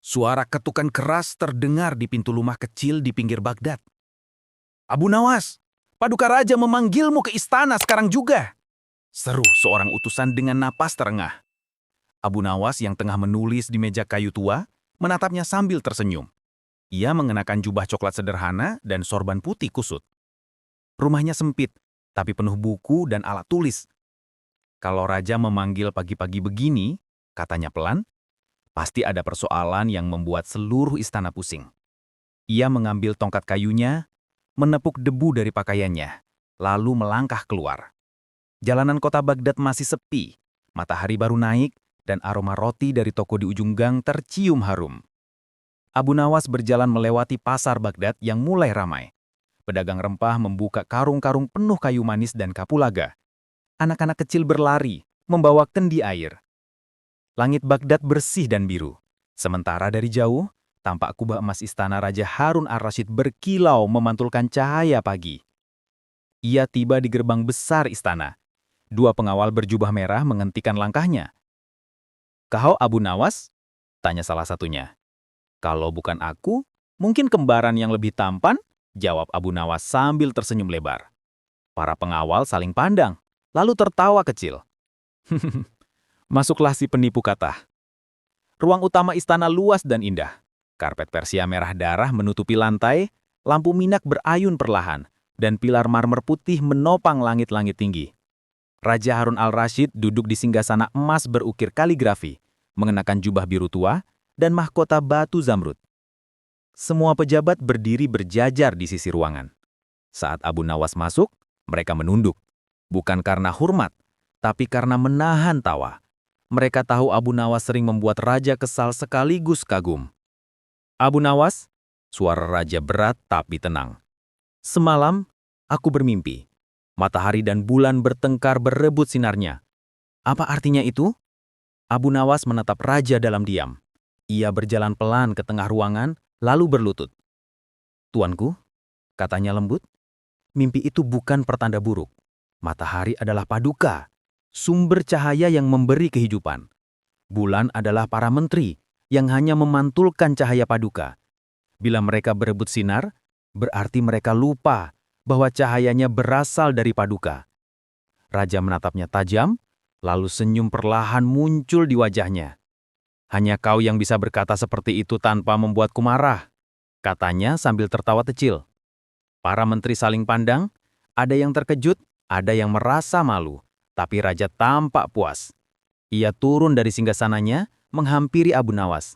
Suara ketukan keras terdengar di pintu rumah kecil di pinggir Baghdad. "Abu Nawas, Paduka Raja memanggilmu ke istana sekarang juga!" seru seorang utusan dengan napas terengah. Abu Nawas yang tengah menulis di meja kayu tua, menatapnya sambil tersenyum. Ia mengenakan jubah coklat sederhana dan sorban putih kusut. Rumahnya sempit, tapi penuh buku dan alat tulis. "Kalau Raja memanggil pagi-pagi begini," katanya pelan, "pasti ada persoalan yang membuat seluruh istana pusing." Ia mengambil tongkat kayunya, menepuk debu dari pakaiannya, lalu melangkah keluar. Jalanan kota Baghdad masih sepi, matahari baru naik, dan aroma roti dari toko di ujung gang tercium harum. Abu Nawas berjalan melewati pasar Baghdad yang mulai ramai. Pedagang rempah membuka karung-karung penuh kayu manis dan kapulaga. Anak-anak kecil berlari, membawa kendi air. Langit Baghdad bersih dan biru. Sementara dari jauh, tampak kubah emas istana Raja Harun al-Rashid berkilau memantulkan cahaya pagi. Ia tiba di gerbang besar istana. Dua pengawal berjubah merah menghentikan langkahnya. "Kau Abu Nawas?" tanya salah satunya. "Kalau bukan aku, mungkin kembaran yang lebih tampan," jawab Abu Nawas sambil tersenyum lebar. Para pengawal saling pandang, lalu tertawa kecil. Masuklah si penipu, kata. Ruang utama istana luas dan indah. Karpet Persia merah darah menutupi lantai, lampu minak berayun perlahan, dan pilar marmer putih menopang langit-langit tinggi. Raja Harun al-Rashid duduk di singgasana emas berukir kaligrafi, mengenakan jubah biru tua dan mahkota batu zamrud. Semua pejabat berdiri berjajar di sisi ruangan. Saat Abu Nawas masuk, mereka menunduk. Bukan karena hormat, tapi karena menahan tawa. Mereka tahu Abu Nawas sering membuat raja kesal sekaligus kagum. "Abu Nawas," suara raja berat tapi tenang. "Semalam, aku bermimpi. Matahari dan bulan bertengkar berebut sinarnya. Apa artinya itu?" Abu Nawas menatap raja dalam diam. Ia berjalan pelan ke tengah ruangan, lalu berlutut. "Tuanku," katanya lembut, "mimpi itu bukan pertanda buruk. Matahari adalah paduka, sumber cahaya yang memberi kehidupan. Bulan adalah para menteri yang hanya memantulkan cahaya paduka. Bila mereka berebut sinar, berarti mereka lupa bahwa cahayanya berasal dari paduka." Raja menatapnya tajam, lalu senyum perlahan muncul di wajahnya. "Hanya kau yang bisa berkata seperti itu tanpa membuatku marah," katanya sambil tertawa kecil. Para menteri saling pandang, ada yang terkejut, ada yang merasa malu, tapi raja tampak puas. Ia turun dari singgasananya, menghampiri Abu Nawas.